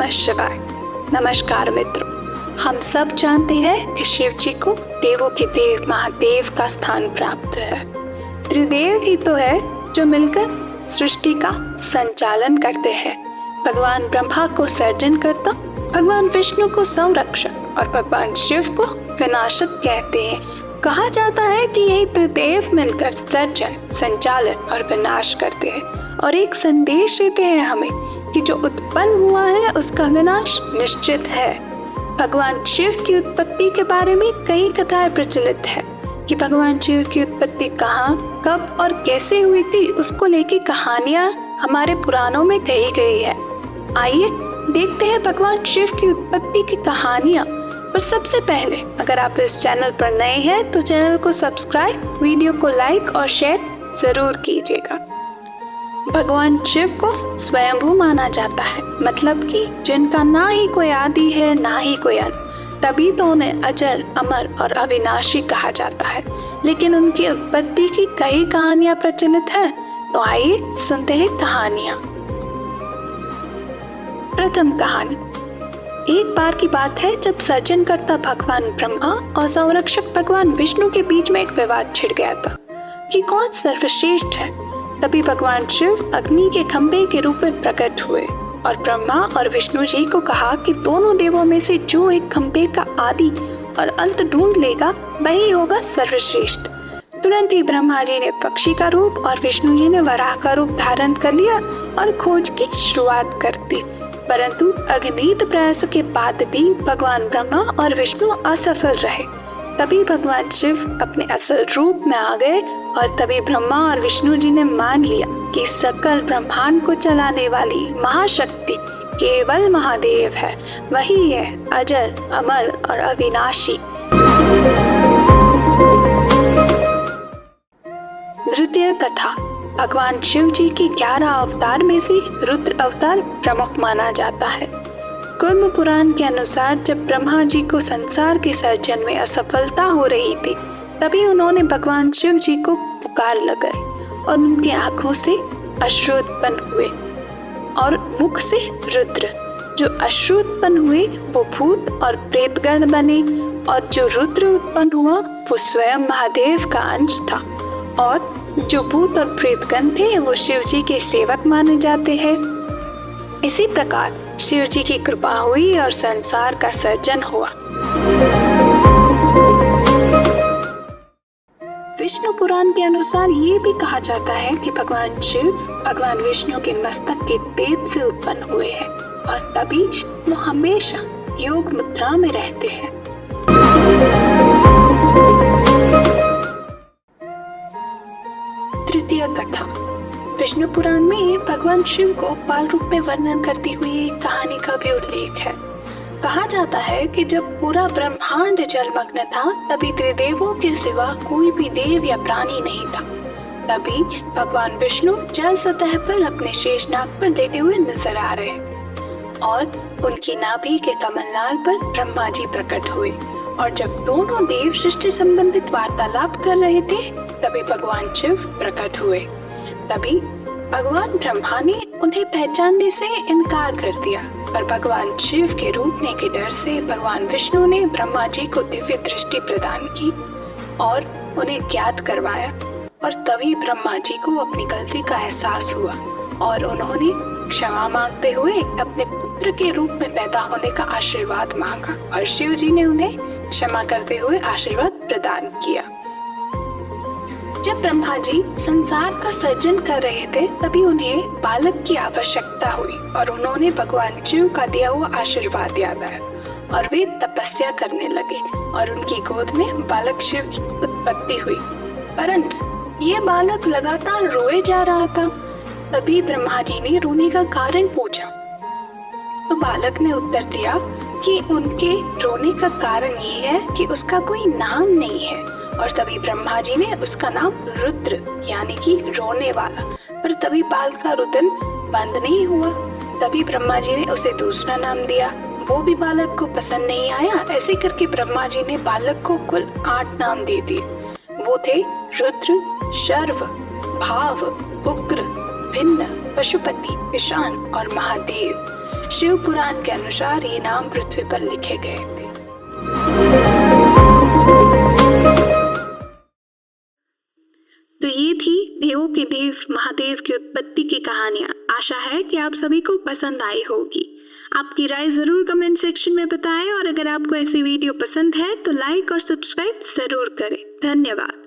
नमः शिवाय। नमस्कार मित्रों, हम सब जानते हैं कि शिव जी को देवों के देव महादेव का स्थान प्राप्त है। त्रिदेव ही तो है जो मिलकर सृष्टि का संचालन करते हैं। भगवान ब्रह्मा को सर्जन करता, भगवान विष्णु को संरक्षक और भगवान शिव को विनाशक कहते हैं। कहा जाता है कि यही त्रिदेव मिलकर सर्जन, संचालन और विनाश करते हैं और एक संदेश देते हैं हमें कि जो उत्पन्न हुआ है उसका विनाश निश्चित है। भगवान शिव की उत्पत्ति के बारे में कई कथाएं प्रचलित है कि भगवान शिव की उत्पत्ति कहाँ, कब और कैसे हुई थी, उसको लेके कहानियां हमारे पुराणों में कही गई है। आइए देखते हैं भगवान शिव की उत्पत्ति की कहानियां। पर सबसे पहले अगर आप इस चैनल पर नए हैं तो चैनल को सब्सक्राइब, वीडियो को लाइक और शेयर जरूर कीजिएगा। भगवान शिव को स्वयंभू माना जाता है, मतलब कि जिनका ना ही कोई आदि है ना ही कोई अंत, तभी तो उन्हें अजर, अमर और अविनाशी कहा जाता है। लेकिन उनकी उत्पत्ति की कई कहानियां प्रचलित हैं, तो आइए सुनते हैं कहानियां। प्रथम कहानी। एक बार की बात है जब सर्जनकर्ता भगवान ब्रह्मा और संरक्षक भगवान विष्णु के बीच में एक विवाद छिड़ गया था कि कौन सर्वश्रेष्ठ है। तभी भगवान शिव अग्नि के खंभे के रूप में प्रकट हुए और ब्रह्मा और विष्णु जी को कहा कि दोनों देवों में से जो एक खंभे का आदि और अंत ढूंढ लेगा वही होगा सर्वश्रेष्ठ। तुरंत ही ब्रह्मा जी ने पक्षी का रूप और विष्णु जी ने वराह का रूप धारण कर लिया और खोज की शुरुआत कर दी। परंतु अगणित प्रयासों के बाद भी भगवान ब्रह्मा और विष्णु असफल रहे। तभी भगवान शिव अपने असल रूप में आ गए और तभी ब्रह्मा और विष्णु जी ने मान लिया कि सकल ब्रह्मांड को चलाने वाली महाशक्ति केवल महादेव है, वही है अजर, अमर और अविनाशी। द्वितीय कथा। भगवान शिव जी के 11 अवतार में से रुद्र अवतार प्रमुख माना जाता है। कुर्म पुराण के अनुसार जब ब्रह्मा जी को संसार के सर्जन में असफलता हो रही थी, तभी उन्होंने भगवान शिव जी को पुकार लगाई और उनकी आंखों से अश्रु उत्पन्न हुए और मुख से रुद्र। जो अश्रु उत्पन्न हुए वो भूत और प्रेतगण बने और जो रुद्र उत्पन्न हुआ वो स्वयं महादेव का अंश था और जो भूत और प्रेतगण थे वो शिव जी के सेवक माने जाते हैं। इसी प्रकार शिव जी की कृपा हुई और संसार का सर्जन हुआ। विष्णु पुराण के अनुसार ये भी कहा जाता है कि भगवान शिव भगवान विष्णु के मस्तक के तेज से उत्पन्न हुए हैं और तभी वो हमेशा योग मुद्रा में रहते हैं। तृतीय कथा। विष्णु पुराण में भगवान शिव को बाल रूप में वर्णन करती हुई एक कहानी का भी उल्लेख है। कहा जाता है कि जब पूरा ब्रह्मांड जलमग्न था तभी त्रिदेवों के सिवा कोई भी देव या प्राणी नहीं था। तभी भगवान विष्णु जल सतह पर अपने शेषनाग पर लेटे हुए नजर आ रहे थे और उनकी नाभि के कमलनाल पर ब्रह्मा जी प्रकट हुए और जब दोनों देव सृष्टि संबंधित वार्तालाप कर रहे थे तभी भगवान शिव प्रकट हुए। तभी भगवान ब्रह्मा ने उन्हें पहचानने से इनकार कर दिया, पर भगवान शिव के रूठने के डर से भगवान विष्णु ने ब्रह्मा जी को दिव्य दृष्टि प्रदान की और उन्हें ज्ञात करवाया और तभी ब्रह्मा जी को अपनी गलती का एहसास हुआ और उन्होंने क्षमा मांगते हुए अपने पुत्र के रूप में पैदा होने का आशीर्वाद मांगा और शिव जी ने उन्हें क्षमा करते हुए आशीर्वाद प्रदान किया। जब ब्रह्मा जी संसार का सर्जन कर रहे थे तभी उन्हें बालक की आवश्यकता हुई और उन्होंने भगवान शिव का दिया हुआ आशीर्वाद याद आया और वे तपस्या करने लगे और उनकी गोद में बालक शिव की उत्पत्ति हुई। परंतु ये बालक लगातार रोए जा रहा था। तभी ब्रह्मा जी ने रोने का कारण पूछा तो बालक ने उत्तर दिया कि उनके रोने का कारण ये है कि उसका कोई नाम नहीं है और तभी ब्रह्मा जी ने उसका नाम रुद्र यानी कि रोने वाला, पर तभी बालक का रुदन बंद नहीं हुआ। तभी ब्रह्मा जी ने उसे दूसरा नाम दिया, वो भी बालक को पसंद नहीं आया। ऐसे करके ब्रह्मा जी ने बालक को कुल 8 नाम दे दिए। वो थे रुद्र, शर्व, भाव, उग्र, भिन्न, पशुपति, ईशान और महादेव। शिव पुराण के अनुसार ये नाम पृथ्वी पर लिखे गए थे। तो ये थी देवों के देव महादेव की उत्पत्ति की कहानियां। आशा है कि आप सभी को पसंद आई होगी। आपकी राय जरूर कमेंट सेक्शन में बताएं और अगर आपको ऐसी वीडियो पसंद है तो लाइक और सब्सक्राइब जरूर करें। धन्यवाद।